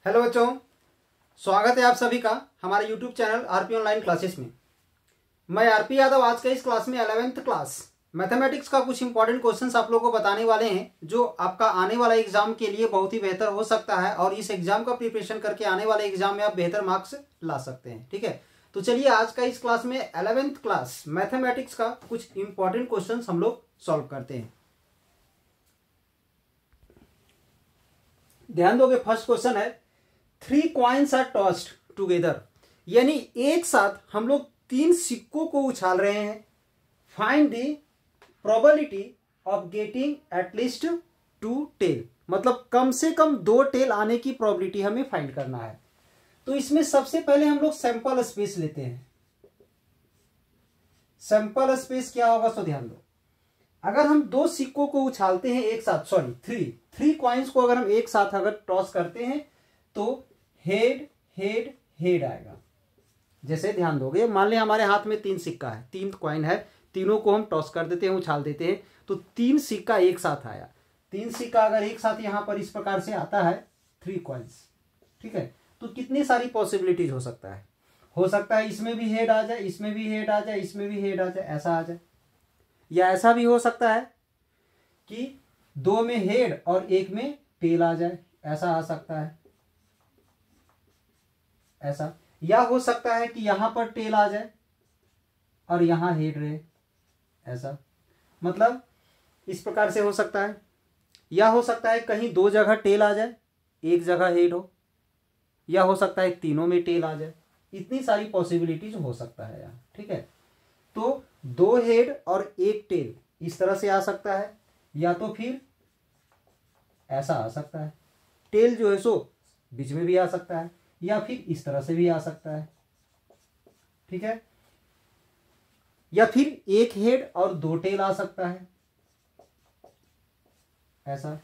Hello बच्चों, स्वागत है आप सभी का हमारे YouTube channel RP online classes में। मैं आरपी यादव आज के इस क्लास में 11th क्लास मैथमेटिक्स का कुछ इंपॉर्टेंट क्वेश्चंस आप लोगों को बताने वाले हैं, जो आपका आने वाला एग्जाम के लिए बहुत ही बेहतर हो सकता है और इस एग्जाम का प्रिपरेशन करके आने वाले एग्जाम में आप बेहतर मार्क्स ला सकते हैं। ठीक है, तो चलिए आज का इस क्लास में 11th क्लास मैथमेटिक्स का कुछ इंपॉर्टेंट क्वेश्चन हम लोग सॉल्व करते हैं। ध्यान दोगे, फर्स्ट क्वेश्चन है 3 कॉइन्स आर टॉस्ड टुगेदर, यानी एक साथ हम लोग 3 सिक्कों को उछाल रहे हैं। Find the probability of getting at least 2 tail, मतलब कम से कम 2 टेल आने की प्रोबेबिलिटी हमें फाइंड करना है। तो इसमें सबसे पहले हम लोग सैंपल स्पेस लेते हैं। सैंपल स्पेस क्या होगा, तो ध्यान दो, अगर हम 2 सिक्कों को उछालते हैं एक साथ, थ्री कॉइन्स को अगर हम एक साथ अगर टॉस करते हैं तो हेड हेड हेड आएगा। जैसे ध्यान दोगे, मान लें हमारे हाथ में 3 सिक्का है, 3 कॉइन है, तीनों को हम टॉस कर देते हैं, उछाल देते हैं, तो 3 सिक्का एक साथ आया। 3 सिक्का अगर एक साथ यहां पर इस प्रकार से आता है 3 कॉइन्स, ठीक है, तो कितनी सारी पॉसिबिलिटीज हो सकता है इसमें भी हेड आ जाए, इसमें भी हेड आ जाए, इसमें भी हेड आ जाए, ऐसा आ जाए। या ऐसा भी हो सकता है कि 2 में हेड और 1 में टेल आ जाए, ऐसा आ सकता है, ऐसा। या हो सकता है कि यहां पर टेल आ जाए और यहां हेड रहे, ऐसा, मतलब इस प्रकार से हो सकता है। या हो सकता है कहीं 2 जगह टेल आ जाए, 1 जगह हेड हो। या हो सकता है तीनों में टेल आ जाए। इतनी सारी पॉसिबिलिटीज हो सकता है यहाँ, ठीक है। तो 2 हेड और 1 टेल इस तरह से आ सकता है, या तो फिर ऐसा आ सकता है, टेल जो है सो बीच में भी आ सकता है, या फिर इस तरह से भी आ सकता है, ठीक है। या फिर 1 हेड और 2 टेल आ सकता है, ऐसा।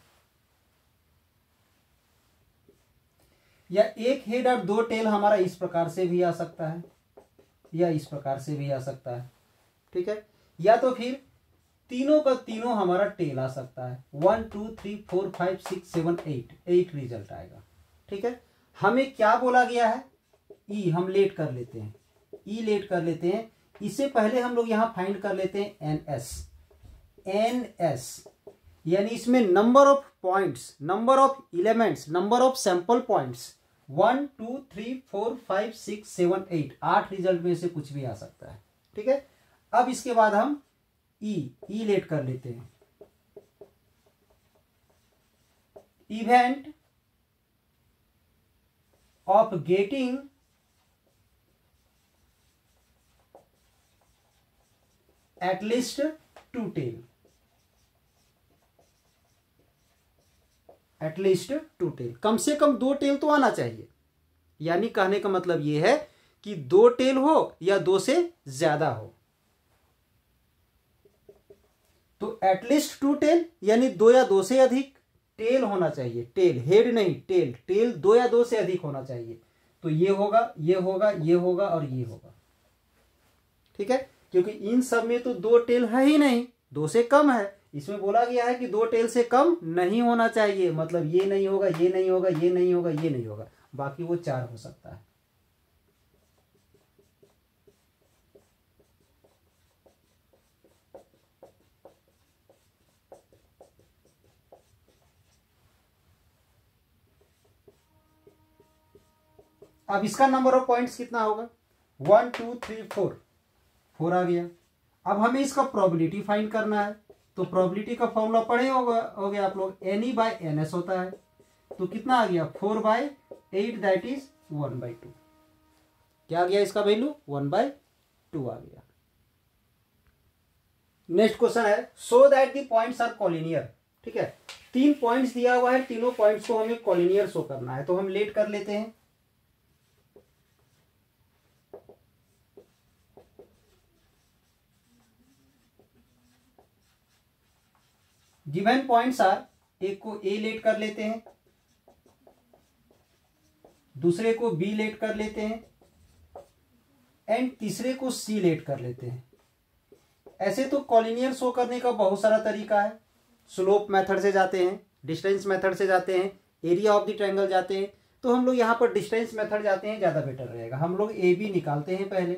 या 1 हेड और 2 टेल हमारा इस प्रकार से भी आ सकता है, या इस प्रकार से भी आ सकता है, ठीक है। या तो फिर तीनों का तीनों हमारा टेल आ सकता है। 1 2 3 4 5 6 7 8 रिजल्ट आएगा, ठीक है। हमें क्या बोला गया है, ई हम लेट कर लेते हैं, ई लेट कर लेते हैं। इससे पहले हम लोग यहां फाइंड कर लेते हैं एनएस, यानी इसमें number of points, number of elements, number of sample points 1 2 3 4 5 6 7 8 result में से कुछ भी आ सकता है, ठीक है। अब इसके बाद हम ई लेट कर लेते हैं। Event of getting at least 2 tail, at least 2 tail, कम से कम 2 टेल तो आना चाहिए। यानी कहने का मतलब यह है कि 2 टेल हो या 2 से ज्यादा हो। तो एटलीस्ट 2 टेल यानी 2 या 2 से अधिक टेल होना चाहिए, टेल, हेड नहीं, टेल 2 या 2 से अधिक होना चाहिए। तो ये होगा, ये होगा, ये होगा और ये होगा, ठीक है। क्योंकि इन सब में तो 2 टेल है ही नहीं, 2 से कम है। इसमें बोला गया है कि 2 टेल से कम नहीं होना चाहिए, मतलब ये नहीं होगा, ये नहीं होगा, ये नहीं होगा, ये नहीं होगा, बाकी वो 4 हो सकता है। अब इसका नंबर ऑफ पॉइंट्स कितना होगा, 1 2 3 4 आ गया। अब हमें इसका प्रोबेबिलिटी फाइंड करना है। तो प्रोबेबिलिटी का फॉर्मूला पढ़े होगे आप लोग, NE बाय NS होता है। तो कितना आ गया, 4/8, दैट इज 1/2। क्या आ गया इसका वैल्यू, 1/2 आ गया। नेक्स्ट क्वेश्चन है, so that the points are collinear, ठीक है। 3 पॉइंट्स दिया हुआ है, तीनों पॉइंट्स को हमें कॉलिनियर शो करना है। तो हम लेट कर लेते हैं। गिवन पॉइंट्स आर, एक को ए लेट कर लेते हैं, दूसरे को बी लेट कर लेते हैं, एंड तीसरे को सी लेट कर लेते हैं। ऐसे तो कॉलिनियर शो करने का बहुत सारा तरीका है। स्लोप मेथड से जाते हैं, डिस्टेंस मेथड से जाते हैं, एरिया ऑफ द ट्रायंगल जाते हैं, तो हम लोग यहाँ पर डिस्टेंस मेथड जाते हैं, ज़्यादा बेटर रहेगा। हम लोग ए बी निकालते हैं पहले।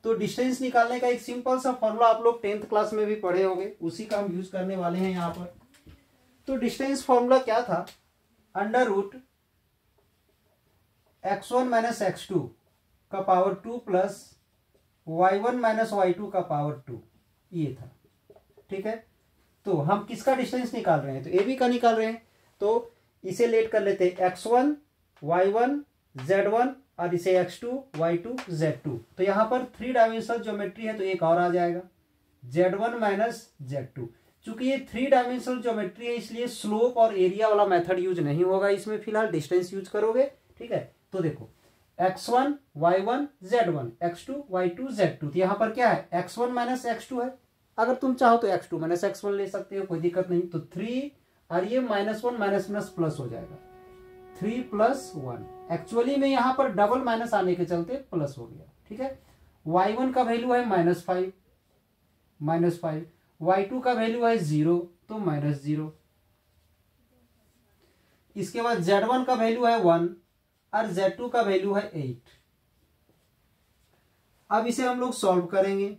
तो डिस्टेंस निकालने का एक सिंपल सा फॉर्मूला आप लोग 10th क्लास में भी पढ़े होंगे, उसी का हम यूज करने वाले हैं यहाँ पर। तो डिस्टेंस फॉर्मूला क्या था, under root x1 minus x2 का power 2 plus y1 minus y2 का पावर 2, ये था। ठीक है, तो हम किसका डिस्टेंस निकाल रहे हैं, तो ए बी का निकाल रहे हैं। तो इसे लेट कर लेते हैं x1 y1 z1 और इसे x2 y2 z2। तो यहाँ पर 3 डायमेंशनल ज्योमेट्री है तो एक और आ जाएगा z1 माइनस z2। चूंकि ये 3 डायमेंशनल ज्योमेट्री है इसलिए स्लोप और एरिया वाला मेथड यूज नहीं होगा इसमें, फिलहाल डिस्टेंस यूज करोगे। ठीक है, तो देखो x1 y1 z1 x2 y2 z2। तो यहाँ पर क्या है, x1 माइनस x2 है। अगर तुम चाहो तो x2 माइनस x1 ले सकते हो, कोई दिक्कत नहीं। तो 3 और ये -1 माइनस माइनस प्लस हो जाएगा, 3 प्लस 1। एक्चुअली में यहाँ पर डबल माइनस आने के चलते प्लस हो गया। ठीक है, y1 का वैल्यू है -5 y2 का वैल्यू है 0 तो -0। इसके बाद z1 का वैल्यू है 1 और z2 का वैल्यू है 8। अब इसे हम लोग सॉल्व करेंगे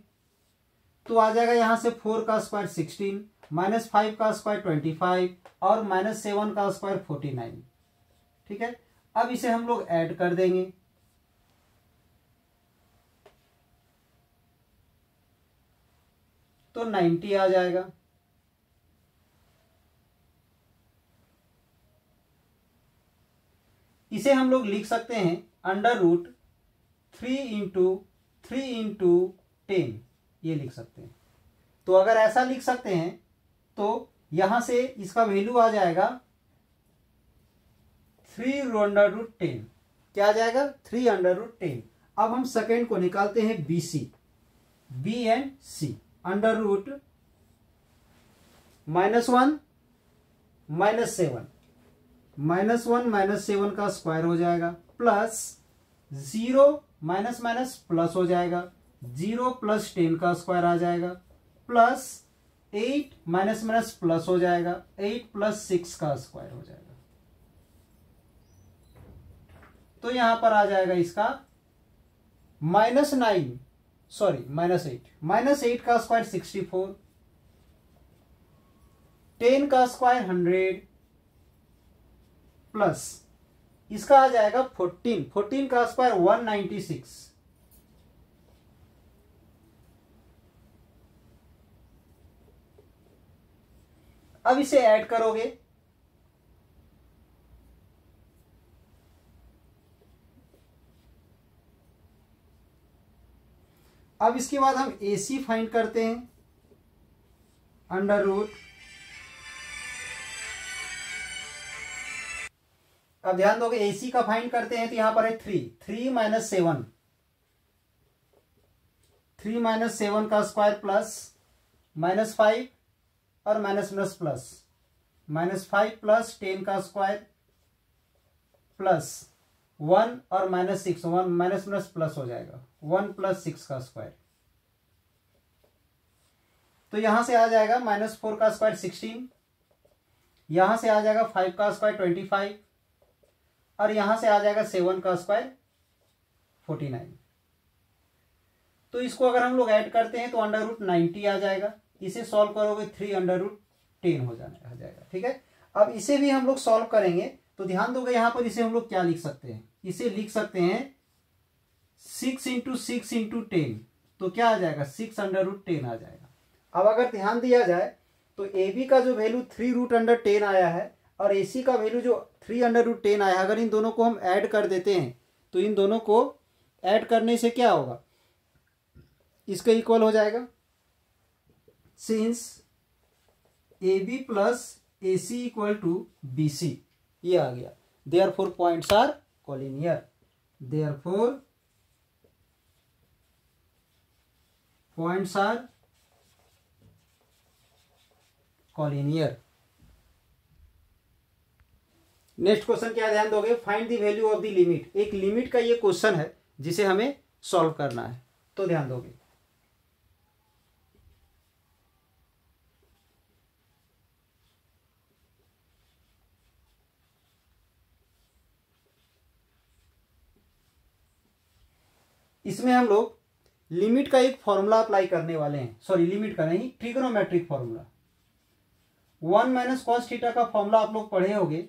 तो आ जाएगा यहां से 4 का स्क्वायर 16, -5 का स्क्वायर 25 और -7 का स्क्वायर 49। ठीक है, अब इसे हम लोग ऐड कर देंगे तो 90 आ जाएगा। इसे हम लोग लिख सकते हैं अंडर रूट 3 × 10, ये लिख सकते हैं। तो अगर ऐसा लिख सकते हैं तो यहां से इसका वैल्यू आ जाएगा 3√10। क्या आ जाएगा, 3√10। अब हम सेकेंड को निकालते हैं BC, B and C। Under root -1 -7 -1 का स्क्वायर हो जाएगा प्लस 0 माइनस माइनस प्लस हो जाएगा, 0 + 10 का स्क्वायर आ जाएगा प्लस 8 माइनस माइनस प्लस हो जाएगा, 8 + 6 का स्क्वायर हो जाएगा। तो यहां पर आ जाएगा इसका -8 का स्क्वायर 64, 10 का स्क्वायर 100 प्लस इसका आ जाएगा 14 का स्क्वायर 196। अब इसे ऐड करोगे अब इसके बाद हम AC फाइंड करते हैं अंडर रूट। अब ध्यान दोगे AC का फाइंड करते हैं तो यहां पर है 3 - 7, 3 - 7 का स्क्वायर प्लस -5 और माइनस प्लस प्लस -5 + 10 का स्क्वायर प्लस 1 और -6, 1 माइनस प्लस प्लस हो जाएगा, 1 + 6 का स्क्वायर। तो यहां से आ जाएगा -4 का स्क्वायर 16, यहां से आ जाएगा 5 का स्क्वायर 25 और यहां से आ जाएगा 7 का स्क्वायर 49। तो इसको अगर हम लोग ऐड करते हैं तो अंडर रूट 90 आ जाएगा। इसे सॉल्व करोगे 3√10 हो जाएगा। ठीक है, अब इसे भी हम लोग सॉल्व करेंगे तो ध्यान दोगे यहां पर इसे हम लोग क्या लिख सकते हैं, इसे लिख सकते हैं 6 × 6 × 10। तो क्या आ जाएगा, 6√10 आ जाएगा। अब अगर ध्यान दिया जाए तो AB का जो वैल्यू 3√10 आया है और AC का वैल्यू जो 3√10 आया है, अगर इन दोनों को हम ऐड कर देते हैं तो इन दोनों को ऐड करने से क्या होगा, इसका इक्वल हो जाएगा। सिंस AB + AC = BC, ये आ गया। Therefore points are collinear, therefore points are collinear. Next question क्या ध्यान दोगे, find the value of the limit. एक लिमिट का ये क्वेश्चन है जिसे हमें सॉल्व करना है, तो ध्यान दोगे। इसमें हम लोग लिमिट का एक फॉर्मूला अप्लाई करने वाले हैं, सॉरी लिमिट का नहीं, trigonometric formula. 1 minus cos theta का फॉर्मूला आप लोग पढ़े होंगे,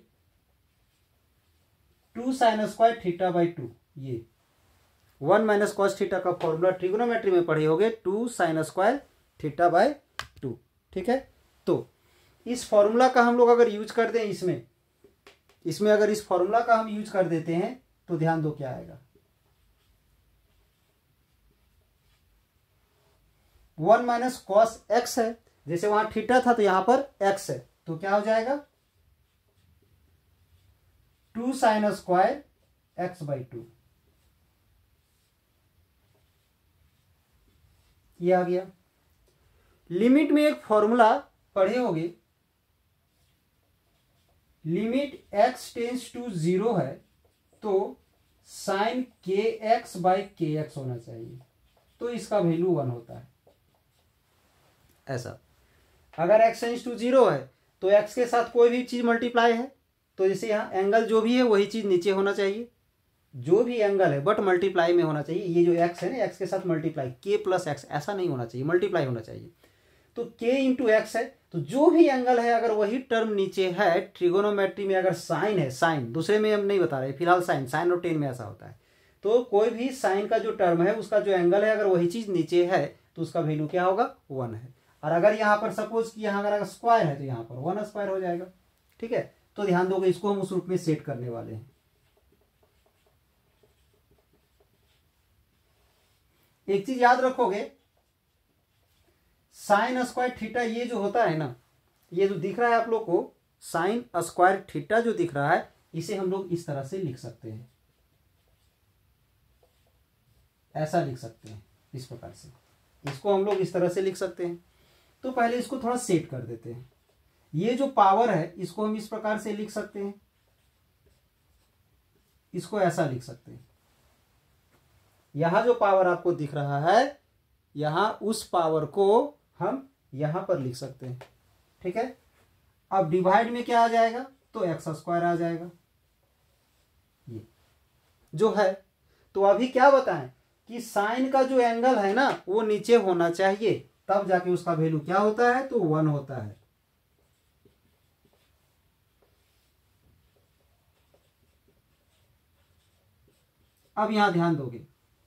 2 साइन स्क्वायर थीटा बाई 2। ये 1 माइनस कॉस थीटा का फॉर्मूला ट्रिग्नोमेट्री में पढ़े होंगे, 2 साइन स्क्वायर थीटा बाई 2। ठीक है, तो इस फॉर्मूला का हम लोग अगर यूज कर दें इसमें अगर इस फॉर्मूला का हम यूज कर देते हैं तो ध्यान दो क्या आएगा। 1 माइनस कॉस एक्स है, जैसे वहां थीटा था तो यहां पर एक्स है, तो क्या हो जाएगा 2 साइन स्क्वायर एक्स बाई 2। ये आ गया। लिमिट में एक फॉर्मूला पढ़े होगे, लिमिट एक्स टेंस टू 0 है तो साइन के एक्स बाई के एक्स होना चाहिए, तो इसका वैल्यू 1 होता है। ऐसा अगर x टेंस टू 0 है तो x के साथ कोई भी चीज मल्टीप्लाई है, तो जैसे यहाँ एंगल जो भी है वही चीज नीचे होना चाहिए, जो भी एंगल है बट मल्टीप्लाई में होना चाहिए। ये जो x है ना, x के साथ मल्टीप्लाई, k प्लस एक्स ऐसा नहीं होना चाहिए, मल्टीप्लाई होना चाहिए। तो k इंटू एक्स है, तो जो भी एंगल है अगर वही टर्म नीचे है, ट्रिगोनोमेट्री में अगर साइन है, साइन दूसरे में हम नहीं बता रहे फिलहाल, साइन और टेन में ऐसा होता है, तो कोई भी साइन का जो टर्म है उसका जो एंगल है अगर वही चीज नीचे है तो उसका वैल्यू क्या होगा 1 है। और अगर यहाँ पर सपोज कि यहाँ अगर स्क्वायर है तो यहाँ पर 1 स्क्वायर हो जाएगा। ठीक है, तो ध्यान दोगे, इसको हम उस रूप में सेट करने वाले हैं। एक चीज याद रखोगे, साइन स्क्वायर थीटा ये जो होता है ना, ये जो दिख रहा है आप लोग को साइन स्क्वायर थीटा जो दिख रहा है, इसे हम लोग इस तरह से लिख सकते हैं, ऐसा लिख सकते हैं, इस प्रकार से इसको हम लोग इस तरह से लिख सकते हैं। तो पहले इसको थोड़ा सेट कर देते हैं। ये जो पावर है इसको हम इस प्रकार से लिख सकते हैं, इसको ऐसा लिख सकते हैं। यहां जो पावर आपको दिख रहा है, यहां उस पावर को हम यहां पर लिख सकते हैं। ठीक है, अब डिवाइड में क्या आ जाएगा, तो एक्स स्क्वायर आ जाएगा, ये जो है। तो अभी क्या बताएं कि साइन का जो एंगल है ना वो नीचे होना चाहिए, तब जाके उसका वैल्यू क्या होता है, तो 1 होता है। अब यहां ध्यान दोगे,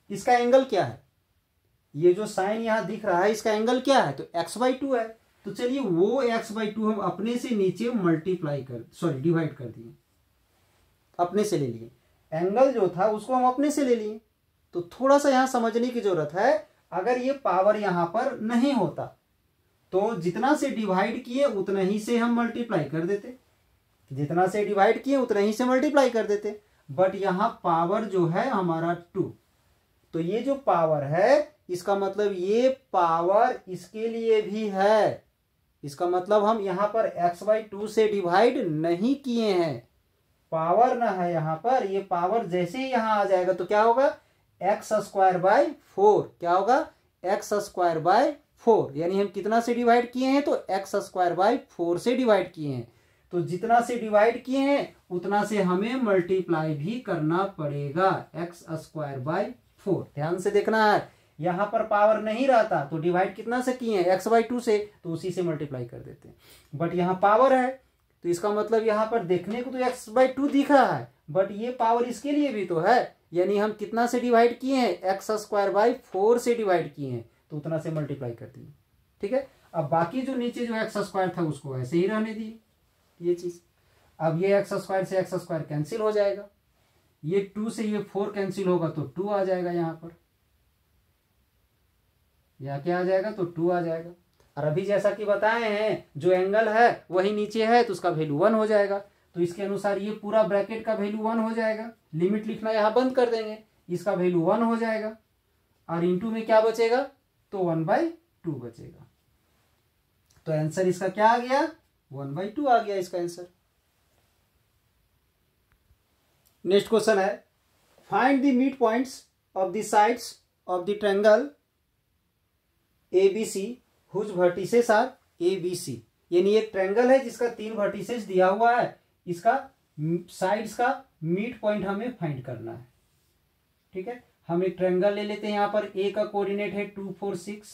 इसका एंगल क्या है, ये जो साइन यहां दिख रहा है इसका एंगल क्या है, तो x/2 है। तो चलिए वो x/2 हम अपने से नीचे डिवाइड कर दिए, अपने से ले लिए। एंगल जो था उसको हम अपने से ले लिए। तो थोड़ा सा यहां समझने की जरूरत है, अगर ये पावर यहां पर नहीं होता तो जितना से डिवाइड किए उतना ही से हम मल्टीप्लाई कर देते, जितना से डिवाइड किए उतना ही से मल्टीप्लाई कर देते। बट यहां पावर जो है हमारा 2, तो ये जो पावर है इसका मतलब ये पावर इसके लिए भी है। इसका मतलब हम यहां पर x/2 से डिवाइड नहीं किए हैं, पावर ना है यहां पर। ये पावर जैसे ही यहां आ जाएगा तो क्या होगा, x²/4। क्या होगा, x²/4, यानी हम कितना से डिवाइड किए हैं, तो x²/4 से डिवाइड किए हैं। तो जितना से डिवाइड किए हैं उतना से हमें मल्टीप्लाई भी करना पड़ेगा, x²/4। ध्यान से देखना है, यहां पर पावर नहीं रहता तो डिवाइड कितना से किए हैं, x/2 से, तो उसी से मल्टीप्लाई कर देते हैं। बट यहां पावर है तो इसका मतलब यहां पर देखने को तो x/2 दिख रहा है, बट ये पावर इसके लिए भी तो है, यानी हम कितना से डिवाइड किए हैं, x²/4 से डिवाइड किए हैं, तो उतना से मल्टीप्लाई कर दिए। ठीक है, अब बाकी जो नीचे जो x² था उसको ऐसे ही रहने दिए ये चीज। अब ये x² से x² कैंसिल हो जाएगा, ये 2 से ये 4 कैंसिल होगा तो 2 आ जाएगा यहां पर, यहां क्या आ जाएगा, तो 2 आ जाएगा। और अभी जैसा कि बताए हैं जो एंगल है वही नीचे है तो उसका वैल्यू 1 हो जाएगा। तो इसके अनुसार ये पूरा ब्रैकेट का वैल्यू 1 हो जाएगा। लिमिट लिखना यहां बंद कर देंगे, इसका वैल्यू 1 हो जाएगा। और इनटू में क्या बचेगा, तो 1/2 बचेगा। तो आंसर इसका क्या आ गया, 1/2 आ गया इसका आंसर। नेक्स्ट क्वेश्चन है, find the mid points of the sides of the triangle ABC whose vertices are ABC। यानी एक ट्रायंगल है जिसका 3 वर्टिसेस दिया हुआ है, इसका साइड्स का मिड पॉइंट हमें फाइंड करना है। ठीक है, हम एक ट्रायंगल ले लेते हैं। यहाँ पर ए का कोऑर्डिनेट है 2 4 6,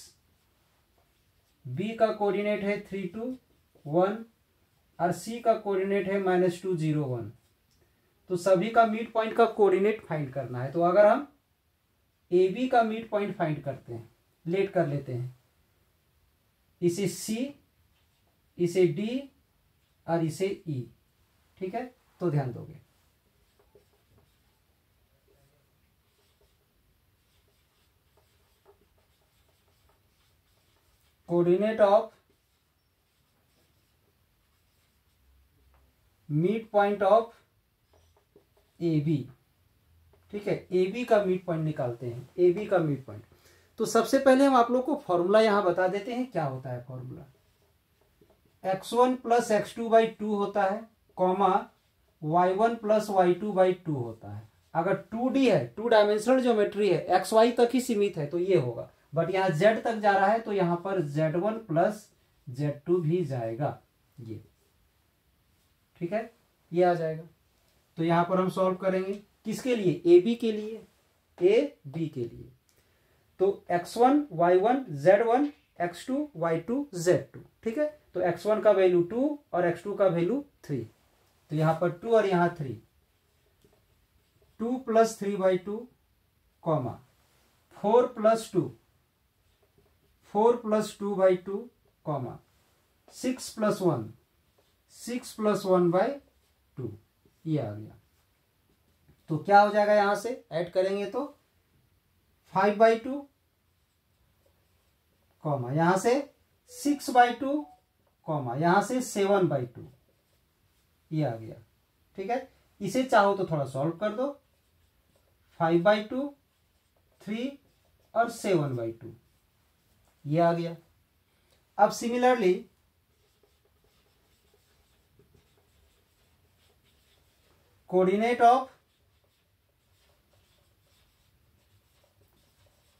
बी का कोऑर्डिनेट है 3 2 1 और सी का कोऑर्डिनेट है -2 0 1। तो सभी का मिड पॉइंट का कोऑर्डिनेट फाइंड करना है। तो अगर हम ए बी का मिड पॉइंट फाइंड करते हैं, लेट कर लेते हैं, इसे सी, इसे डी और इसे ई, ठीक है। तो ध्यान दोगे, coordinate of mid point of A B, ठीक है। ए बी का मिड पॉइंट निकालते हैं, ए बी का मिड पॉइंट। तो सबसे पहले हम आप लोग को फॉर्मूला यहां बता देते हैं, क्या होता है फॉर्मूला। x1 प्लस x2/2 होता है, कॉमा y1 प्लस y2/2 होता है। अगर 2D है, 2 डायमेंशनल ज्योमेट्री है, xy तक ही सीमित है तो ये होगा, बट यहाँ z तक जा रहा है तो यहाँ पर z1 प्लस z2 भी जाएगा, ये ठीक है, ये आ जाएगा। तो यहाँ पर हम सॉल्व करेंगे किसके लिए, ए बी के लिए, ए बी के लिए। तो x1 y1 z1, x2 y2 z2, ठीक है। तो x1 का वैल्यू 2 और x2 का वैल्यू 3, तो यहाँ पर 2 और यहाँ 3, 2 + 3/2, कॉमा 4 + 2, 4 + 2/2, कॉमा 6 + 1, 6 + 1/2, ये आ गया। तो क्या हो जाएगा, यहां से ऐड करेंगे तो 5/2, कॉमा यहां से 6/2, कॉमा यहां से 7/2, ये आ गया, ठीक है। इसे चाहो तो थोड़ा सॉल्व कर दो, 5/2, 3 और 7/2, ये आ गया। अब similarly coordinate of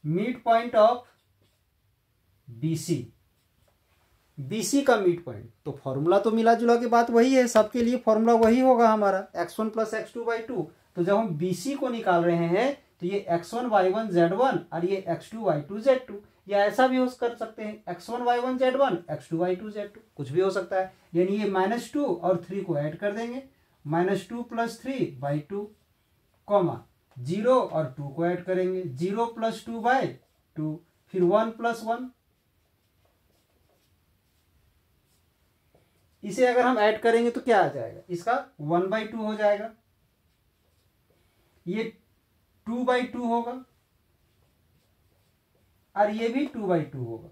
mid point of BC, BC का मिड पॉइंट। तो फॉर्मूला तो मिला जुला के बात वही है, सबके लिए फॉर्मूला वही होगा हमारा, x1 + x2/2। तो जब हम बीसी को निकाल रहे हैं तो ये x1 y1 z1 और ये x2 y2 z2, या ऐसा भी हो कर सकते हैं x1 y1 z1, x2 y2 z2, कुछ भी हो सकता है। यानी ये -2 और 3 को ऐड कर देंगे, -2 + 3/2, कॉमा 0 और 2 को ऐड करेंगे, 0 + 2/2, फिर 1 + 1। इसे अगर हम ऐड करेंगे तो क्या आ जाएगा, इसका 1/2 हो जाएगा, ये 2/2 होगा और ये भी 2/2 होगा,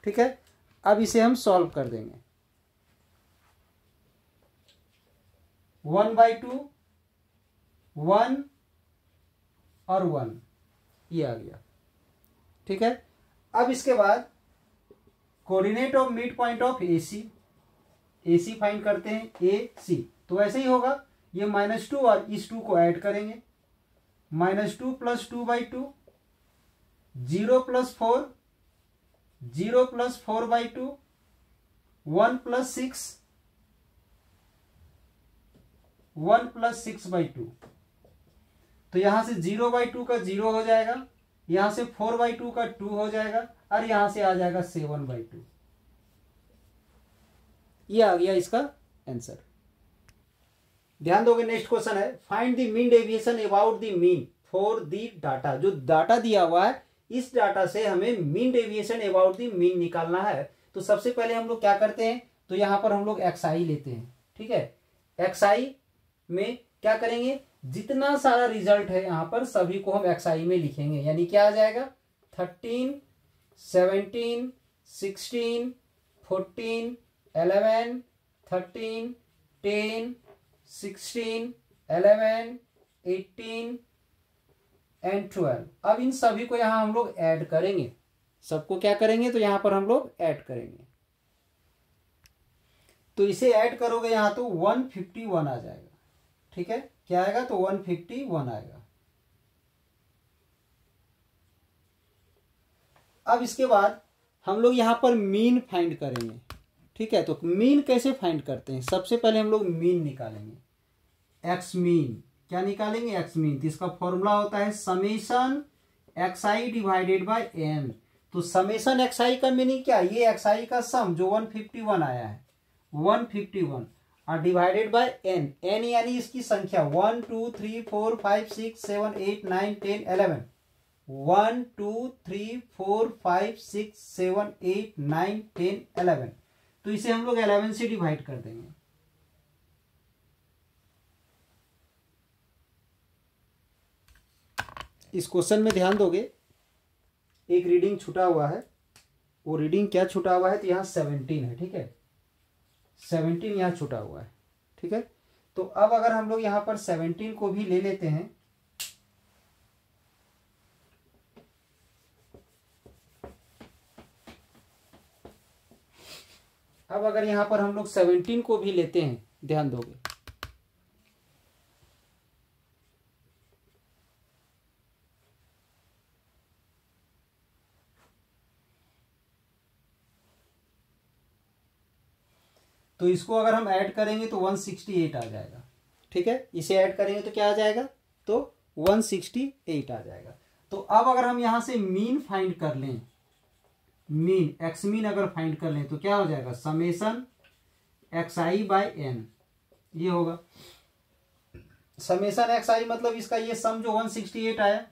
ठीक है। अब इसे हम सॉल्व कर देंगे, 1/2, 1 और 1, ये आ गया, ठीक है। अब इसके बाद coordinate of mid point of AC, AC find करते हैं, ए सी। तो ऐसे ही होगा, ये -2 और इस 2 को ऐड करेंगे, -2 + 2/2, 0 + 4, 0 + 4/2, 1 + 6, 1 + 6/2। तो यहां से 0/2 का 0 हो जाएगा, यहां से 4/2 का 2 हो जाएगा और यहां से आ जाएगा 7/2। ये आ गया इसका आंसर। ध्यान दोगे, नेक्स्ट क्वेश्चन है, find the mean deviation about the mean for the data. जो डाटा दिया हुआ है, इस डाटा से हमें mean deviation about the mean निकालना है। तो सबसे पहले हम लोग क्या करते हैं, तो यहां पर हम लोग xi लेते हैं, ठीक है। xi में क्या करेंगे, जितना सारा रिजल्ट है यहां पर सभी को हम xi में लिखेंगे। यानी क्या आ जाएगा, 13, 17, 16, 14, 11, 13, 10, 16, 11, 18 एंड 12। अब इन सभी को यहां हम लोग ऐड करेंगे, सबको क्या करेंगे, तो यहां पर हम लोग ऐड करेंगे। तो इसे ऐड करोगे यहां तो 151 आ जाएगा, ठीक है। क्या आएगा, तो 151 आएगा। अब इसके बाद हम लोग यहां पर मीन फाइंड करेंगे, ठीक है। तो मीन कैसे फाइंड करते हैं, सबसे पहले हम लोग मीन निकालेंगे। एक्स मीन, क्या निकालेंगे एक्स मीन, तो इसका फॉर्मूला होता है summation x i divided by n. तो समेशन एक्स आई का मीनिंग क्या, ये एक्स आई का सम जो 151 आया है 151 और डिवाइडेड बाय एन, एन यानी इसकी संख्या 1 2 3 4 5 6 7 8 9 10 11, 1 2 3 4 5 6 7 8 9 10 11, तो इसे हम लोग 11 से डिवाइड कर देंगे। इस क्वेश्चन में ध्यान दोगे, एक रीडिंग छूटा हुआ है, वो रीडिंग क्या छूटा हुआ है, तो यहाँ 17 है, ठीक है, 17 यहाँ छूटा हुआ है, ठीक है। तो अब अगर हम लोग यहाँ पर 17 को भी ले लेते हैं, अब अगर यहाँ पर हम लोग 17 को भी लेते हैं, ध्यान दोगे, तो इसको अगर हम ऐड करेंगे तो 168 आ जाएगा, ठीक है, इसे ऐड करेंगे तो क्या आ जाएगा, तो 168 आ जाएगा। तो अब अगर हम यहां से मीन फाइंड कर लें, मीन एक्स मीन अगर फाइंड कर लें तो क्या हो जाएगा, समेशन एक्स आई बाय एन, ये होगा समेशन एक्स आई, मतलब इसका ये सम जो 168 आया,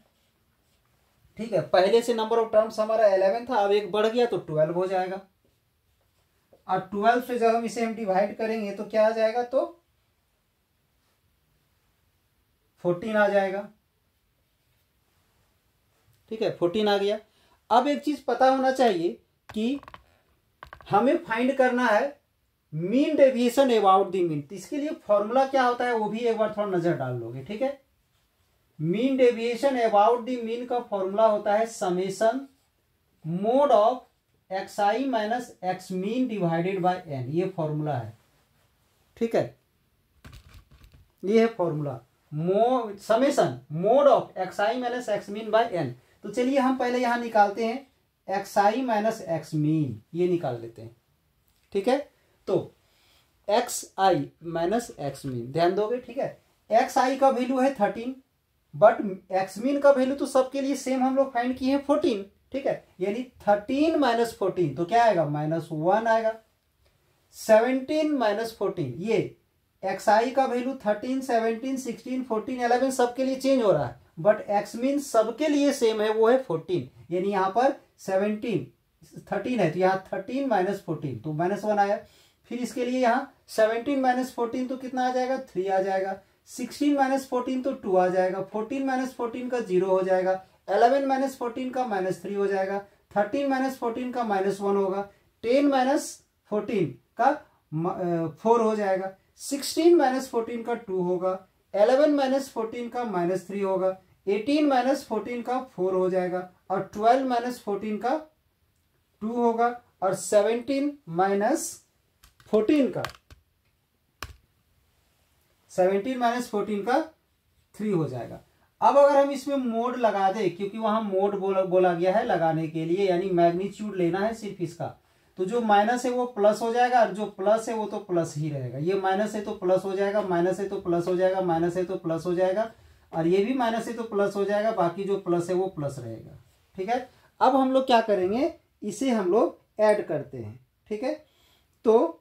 ठीक है। पहले से नंबर ऑफ टर्म्स हमारा 11 था, अब एक बढ़ गया तो 12 हो जाएगा, और 12 से जब हम इसे डिवाइड करेंगे तो क्या आ जाएगा, तो 14 आ जाएगा, ठीक है, 14 आ गया। अब एक चीज पता होना चाहिए कि हमें फाइंड करना है mean deviation about the mean, तो इसके लिए फॉर्मूला क्या होता है वो भी एक बार थोड़ा नजर डाल लोगे, ठीक है। Mean deviation about the mean का फॉर्मूला होता है summation mod of x i minus x mean divided by n, ये फॉर्मूला है, ठीक है, ये है formula summation mod of x i minus x mean by n. तो चलिए हम पहले यहां निकालते हैं x i minus x mean, ये निकाल लेते हैं, ठीक है। तो x i minus x mean, ध्यान दोगे, ठीक है, एक्स आई का वैल्यू है 13, बट एक्स मीन का वैल्यू तो सबके लिए सेम हम लोग फाइंड किए हैं 14, ठीक है, यानी 13 माइनस 14 तो क्या आएगा, -1 आएगा। 17 माइनस 14, ये एक्स आई का वैल्यू 13 17 16 14 11 सबके लिए चेंज हो रहा है, बट एक्स मीन सबके लिए सेम है, वो है 14, यानी यहां पर 13 है तो यहाँ 13 माइनस 14 तो -1 आया। फिर इसके लिए यहाँ 17 माइनस 14 तो कितना आ जाएगा, 3 आ जाएगा। 16 माइनस 14 तो 2 आ जाएगा। 14 माइनस 14 का 0 हो जाएगा। 11 माइनस 14 का -3 हो जाएगा। 13 माइनस 14 का -1 होगा। 10 माइनस 14 का 4 हो जाएगा। 16 माइनस 14 का 2 होगा। 11 माइनस 14 का -3 होगा। 18 माइनस 14 का 4 हो जाएगा और 12 माइनस 14 का 2 होगा और 17 माइनस 14 का 3 हो जाएगा। अब अगर हम इसमें मोड लगा दें, क्योंकि वहां मोड बोला गया है लगाने के लिए, यानी मैग्नीट्यूड लेना है सिर्फ इसका, तो जो माइनस है वो प्लस हो जाएगा और जो प्लस है वो तो प्लस ही रहेगा। ये माइनस है तो प्लस हो जाएगा, माइनस है तो प्लस हो जाएगा, माइनस है तो प्लस हो जाएगा और ये भी माइनस है तो प्लस हो जाएगा, बाकी जो प्लस है वो प्लस रहेगा। ठीक है, अब हम लोग क्या करेंगे, इसे हम लोग ऐड करते हैं। ठीक है, तो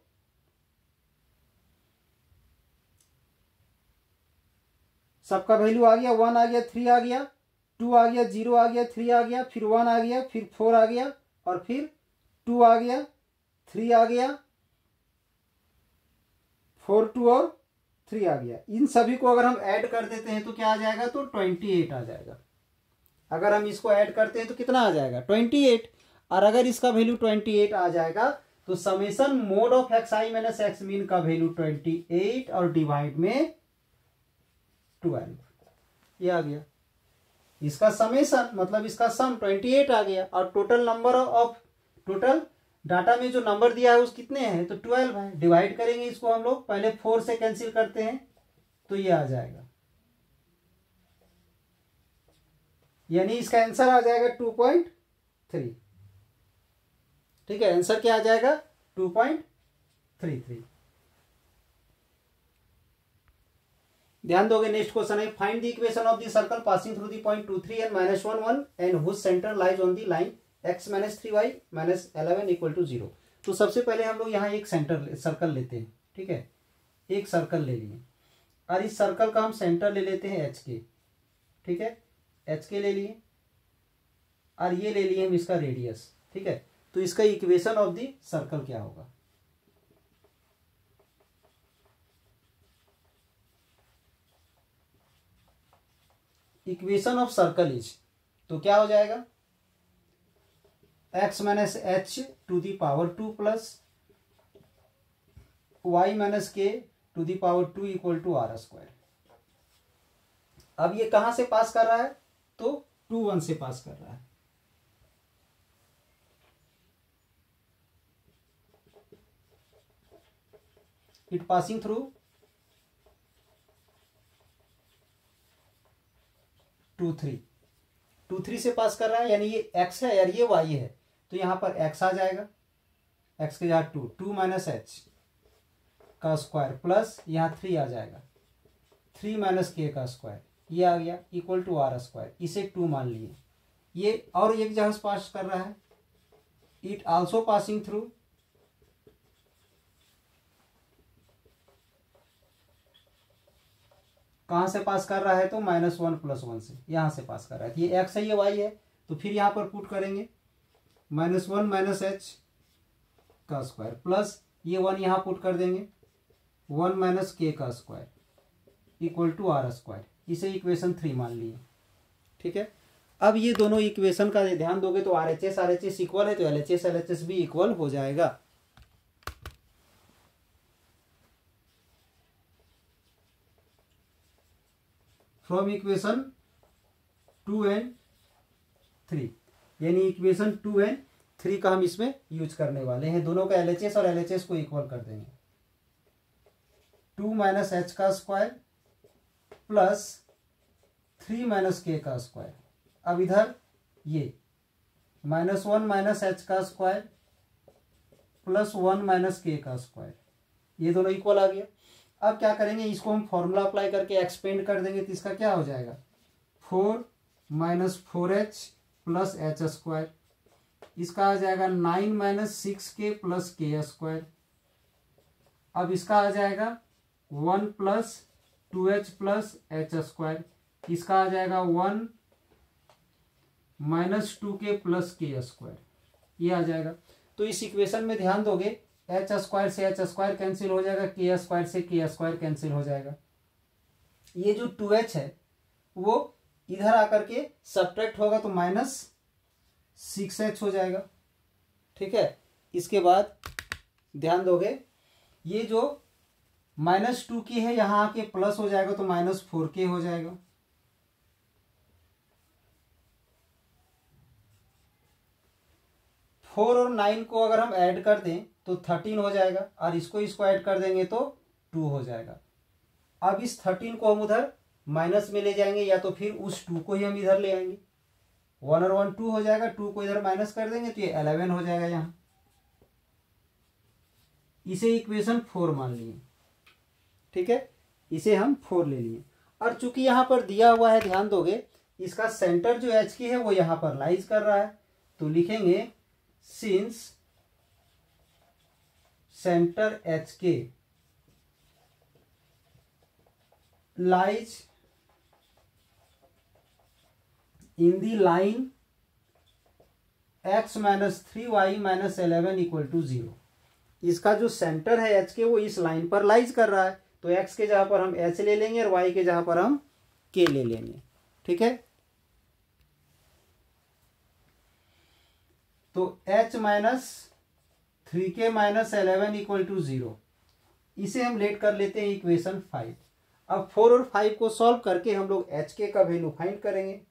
सबका वैल्यू आ गया, 1 आ गया, 3 आ गया, 2 आ गया, 0 आ गया, 3 आ गया, फिर 1 आ गया, फिर 4 आ गया और फिर 2 आ गया, 3 आ गया, 4 2 और 3 आ गया। इन सभी को अगर हम ऐड कर देते हैं तो क्या आ जाएगा, तो 28 आ जाएगा। अगर हम इसको ऐड करते हैं तो कितना आ जाएगा, 28। और अगर इसका वैल्यू 28 आ जाएगा तो summation mod of x i minus x mean का वैल्यू 28 और डिवाइड में 12, ये आ गया। इसका समेशन मतलब इसका सम 28 आ गया और total number of total data में जो नंबर दिया है उस कितने हैं, तो 12 है। डिवाइड करेंगे इसको हम लोग, पहले 4 से कैंसिल करते हैं तो ये आ जाएगा, यानी इसका आंसर आ जाएगा 2.3। ठीक है, आंसर क्या आ जाएगा, 2.33। ध्यान दोगे नेक्स्ट क्वेश्चन है, find the equation of the circle passing through the point 2 3 and -1 1 and whose centre lies on the line x - 3y - 11 = 0। तो सबसे पहले हम लोग यहाँ एक सर्कल लेते हैं, ठीक है, एक सर्कल ले लिए और इस सर्कल का हम सेंटर ले लेते हैं एच के, ठीक है, एच के ले लिए और ये ले लिए हम इसका रेडियस, ठीक है। तो इसका इक्वेशन ऑफ द सर्कल क्या होगा, इक्वेशन ऑफ सर्कल इज, तो क्या हो जाएगा, x - h to the power 2 plus y - k to the power 2 = r²। अब ये कहां से पास कर रहा है, तो 2 1 से पास कर रहा है। इट पासिंग थ्रू 2 3 से पास कर रहा है, यानी ये x है और ये y है, तो यहां पर x आ जाएगा, x के जगह 2 - h का स्क्वायर प्लस यहाँ 3 आ जाएगा, 3 - k का स्क्वायर, ये आ गया = r²। इसे 2 मान लिए, ये और एक जगह से पास कर रहा है, इट आल्सो पासिंग थ्रू कहां से पास कर रहा है, तो -1 + 1 से, यहां से पास कर रहा है, तो ये x है ये y है, तो फिर यहां पर पुट करेंगे -1 - h का स्क्वायर प्लस ये 1 यहां पुट कर देंगे 1 - k का स्क्वायर = r²। इसे इक्वेशन 3 मान लिए, ठीक है। अब ये दोनों इक्वेशन का ध्यान दोगे तो RHS इक्वल है, तो LHS भी इक्वल हो जाएगा। फ्रॉम इक्वेशन 2 and 3, यानी इक्वेशन 2 and 3 का हम इसमें यूज करने वाले हैं, दोनों का LHS और LHS को इक्वल कर देंगे। 2 - h का स्क्वायर प्लस 3 - k का स्क्वायर, अब इधर ये -1 - h का स्क्वायर प्लस 1 - k का स्क्वायर, ये दोनों इक्वल आ गया। अब क्या करेंगे, इसको हम फॉर्मूला अप्लाई करके एक्सपेंड कर देंगे, तो इसका क्या हो जाएगा, 4 - 4h प्लस h², इसका आ जाएगा 9 - 6k प्लस k²। अब इसका आ जाएगा 1 + 2h प्लस h², इसका आ जाएगा 1 - 2k प्लस k², ये आ जाएगा। तो इस इक्वेशन में ध्यान दोगे h² से h² कैंसिल हो जाएगा, k² से k² कैंसिल हो जाएगा, ये जो 2h है वो इधर आकर के सब्ट्रैक्ट होगा तो -6h हो जाएगा, ठीक है। इसके बाद ध्यान दोगे ये जो -2k है यहां आके प्लस हो जाएगा तो -4k हो जाएगा, फोर और 9 को अगर हम ऐड कर दें तो 13 हो जाएगा, और इसको ऐड कर देंगे तो 2 हो जाएगा। अब इस 13 को हम उधर माइनस में ले जाएंगे, या तो फिर उस 2 को ही हम इधर ले आएंगे, 1 और 1 2 हो जाएगा, 2 को इधर माइनस कर देंगे तो ये 11 हो जाएगा यहाँ। इसे इक्वेशन 4 मान लिए, ठीक है, इसे हम 4 ले लिए। और चूंकि यहां पर दिया हुआ है, ध्यान दोगे इसका सेंटर जो एच की है वो यहां पर लाइज कर रहा है, तो लिखेंगे सिंस सेंटर एच के lies in the line x - 3y - 11 = 0। इसका जो सेंटर है एच के वो इस लाइन पर लाइज कर रहा है, तो x के जगह पर हम h ले लेंगे और y के जगह पर हम k ले लेंगे, ठीक है। तो h - 3k - 11 = 0, इसे हम लेट कर लेते हैं इक्वेशन 5। अब 4 और 5 को सॉल्व करके हम लोग hk का वैल्यू फाइंड करेंगे।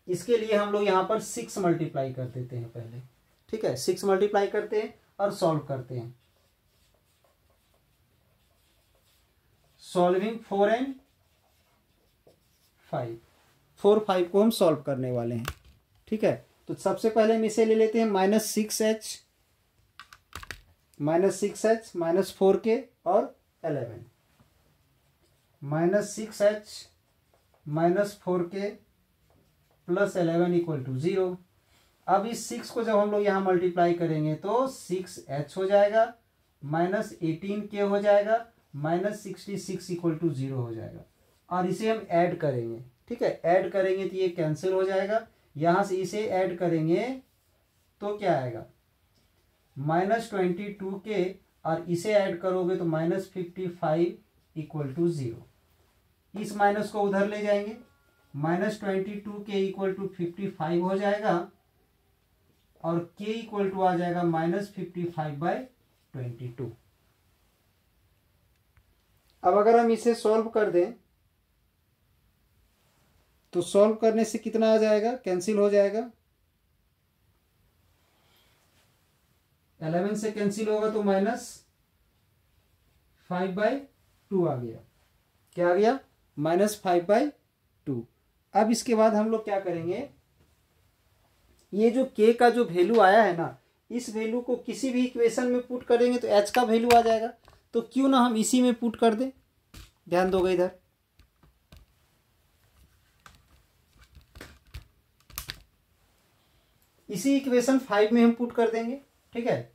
इसके लिए हम लोग यहां पर 6 मल्टीप्लाई कर देते हैं पहले, ठीक है, 6 मल्टीप्लाई करते हैं और सॉल्व करते हैं। सॉल्विंग 4 and 5, 4 5 को हम सॉल्व करने वाले हैं, ठीक है। तो सबसे पहले हम इसे ले लेते हैं -6h -4k और 11, -6h -4k plus 11 equal to 0। अब इस 6 को जब हम लोग यहाँ मल्टीप्लाई करेंगे तो 6h हो जाएगा, -18k हो जाएगा, -66 इक्वल टू 0 हो जाएगा। और इसे हम ऐड करेंगे, ठीक है, ऐड करेंगे तो ये कैंसिल हो जाएगा। यहाँ से इसे ऐड करेंगे तो क्या आएगा, -22k, और इसे ऐड करोगे तो -55 इक्वल टू 0। इस माइनस को उधर ले जाएंगे, -22k इक्वल टू 55 हो जाएगा, और k इक्वल टू आ जाएगा -55/22। अब अगर हम इसे सॉल्व कर दें तो सॉल्व करने से कितना आ जाएगा, कैंसिल हो जाएगा, 11 से कैंसिल होगा तो -5/2 आ गया। क्या आ गया, -5/2। अब इसके बाद हम लोग क्या करेंगे, ये जो k का जो वैल्यू आया है ना, इस वैल्यू को किसी भी इक्वेशन में पुट करेंगे तो h का वैल्यू आ जाएगा। तो क्यों ना हम इसी में पुट कर दें, ध्यान दोगे इधर, इसी इक्वेशन 5 में हम पुट कर देंगे, ठीक है।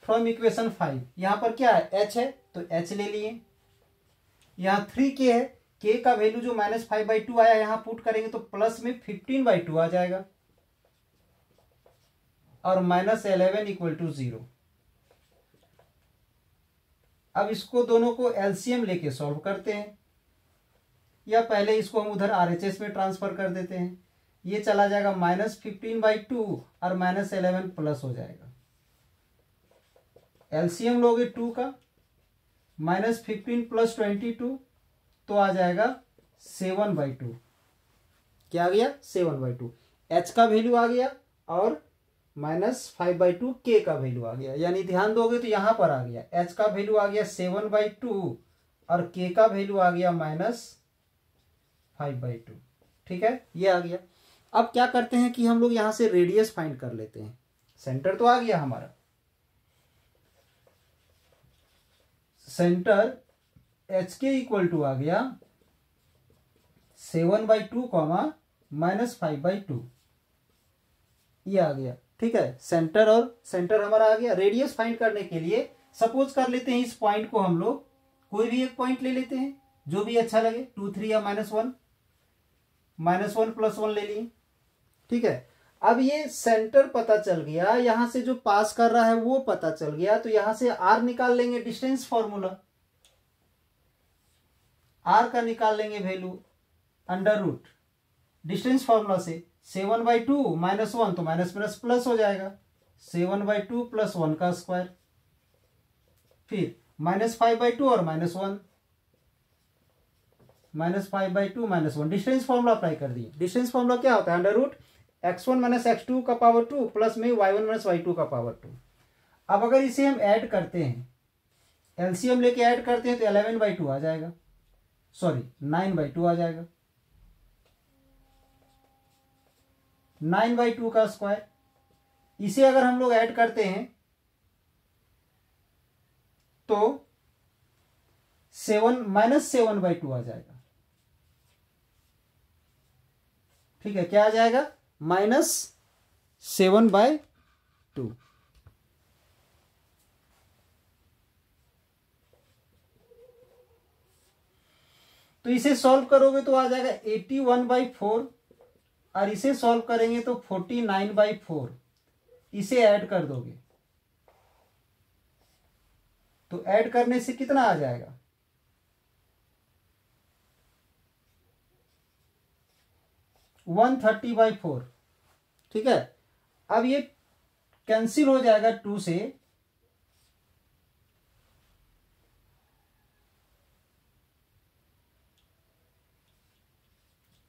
फ्रॉम इक्वेशन 5 यहां पर क्या है, h है तो h ले लिए, यहां 3k है, k का वैल्यू जो -5/2 आया यहां पुट करेंगे तो प्लस में 15/2 आ जाएगा, और -11 इक्वल टू 0। अब इसको दोनों को एलसीएम लेके सॉल्व करते हैं, या पहले इसको हम उधर आरएचएस में ट्रांसफर कर देते हैं। ये चला जाएगा -15/2 और -11 प्लस हो जाएगा। एलसीएम लोगे 2 का, -15 + 22 तो आ जाएगा 7/2। क्या आ गया, 7/2। h का वैल्यू आ गया और -5/2 k का वैल्यू आ गया। यानी ध्यान दोगे तो यहां पर आ गया, h का वैल्यू आ गया 7/2 और k का वैल्यू आ गया -5/2। ठीक है, ये आ गया। अब क्या करते हैं कि हम लोग यहां से रेडियस फाइंड कर लेते हैं। सेंटर तो आ गया हमारा, सेंटर एच के इक्वल टू आ गया 7/2 -5/2, ये आ गया। ठीक है, सेंटर और सेंटर हमारा आ गया। रेडियस फाइंड करने के लिए सपोज कर लेते हैं इस पॉइंट को हम लोग कोई भी एक पॉइंट ले लेते हैं जो भी अच्छा लगे, 2 3 या -1, -1 + 1 ले लिए। ठीक है, अब ये सेंटर पता चल गया, यहां से जो पास कर रहा है वो पता चल गया, तो यहां से r निकाल लेंगे, डिस्टेंस फॉर्मूला r का निकाल लेंगे वैल्यू √ डिस्टेंस फॉर्मूला से 7/2 -1 तो माइनस प्लस प्लस हो जाएगा, 7/2 + 1 का स्क्वायर, फिर -5/2 और -1, -5/2 -1, डिस्टेंस फॉर्मूला अप्लाई कर दिए। डिस्टेंस फॉर्मूला क्या होता है, √ x1 - x2 का पावर 2 प्लस में y1 - y2 का पावर 2। अब अगर इसे हम ऐड करते हैं, एलसीएम लेके ऐड करते हैं तो 11/2 आ जाएगा, सॉरी 9/2 आ जाएगा, 9/2 का स्क्वायर। इसे अगर हम लोग ऐड करते हैं तो -7/2 आ जाएगा। ठीक है, क्या आ जाएगा, -7/2। तो इसे सॉल्व करोगे तो आ जाएगा 81/4, और इसे सॉल्व करेंगे तो 49/4। इसे ऐड कर दोगे तो ऐड करने से कितना आ जाएगा, 130/4। ठीक है, अब ये कैंसिल हो जाएगा 2 से,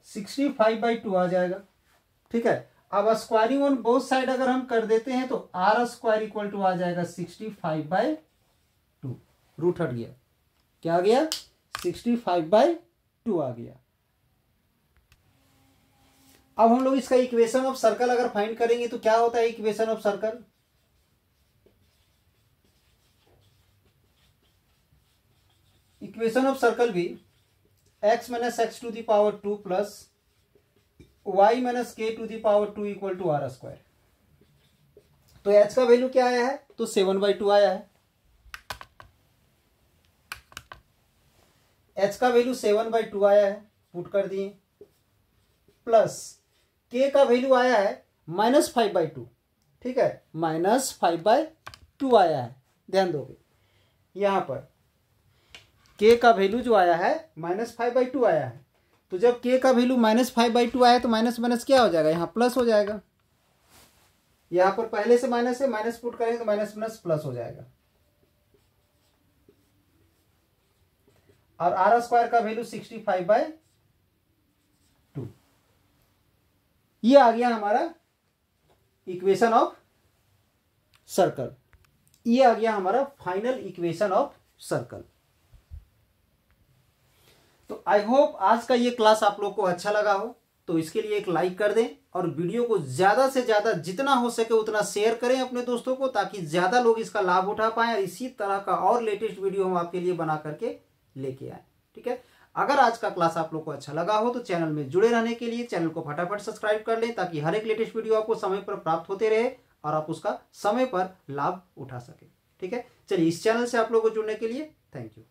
(65/2) आ जाएगा। ठीक है, अब स्क्वायरिंग ऑन बोथ साइड अगर हम कर देते हैं तो r² इक्वल टू आ जाएगा 65/2। रूट हट गया, क्या आ गया, 65/2 आ गया। अब हम लोग इसका इक्वेशन ऑफ सर्कल अगर फाइंड करेंगे तो क्या होता है equation of circle, equation of circle भी x minus x to the power 2 plus y minus k to the power 2 equal to r square. तो h का वैल्यू क्या आया है? तो 7/2 आया है। h का वैल्यू 7/2 आया है, पुट कर दिए, प्लस k का वैल्यू आया है -5/2। ठीक है, -5/2 आया है। ध्यान दोगे यहां पर k का वैल्यू जो आया है -5/2 आया है। तो जब k का वैल्यू -5/2 आया तो माइनस माइनस क्या हो जाएगा? यहाँ प्लस हो जाएगा। यहां पर पहले से माइनस है, माइनस पुट करेंगे तो माइनस माइनस प्लस हो जाएगा। और आर स्क्वायर का वैल्यू 65/2। ये आ गया हमारा इक्वेशन ऑफ सर्कल। ये आ गया हमारा फाइनल इक्वेशन ऑफ सर्कल। तो आई होप आज का ये क्लास आप लोग को अच्छा लगा हो। तो इसके लिए एक लाइक कर दें और वीडियो को ज्यादा से ज्यादा जितना हो सके उतना शेयर करें अपने दोस्तों को, ताकि ज्यादा लोग इसका लाभ उठा पाएं और इसी तरह का और लेटेस्ट वीडियो हम आपके लिए बना करके लेके आए। ठीक है, अगर आज का क्लास आप लोग को अच्छा लगा हो तो चैनल में जुड़े रहने के लिए चैनल को फटाफट सब्सक्राइब कर लें, ताकि हर एक लेटेस्ट वीडियो आपको समय पर प्राप्त होते रहे और आप उसका समय पर लाभ उठा सके। ठीक है, चलिए इस चैनल से आप लोगों को जुड़ने के लिए थैंक यू।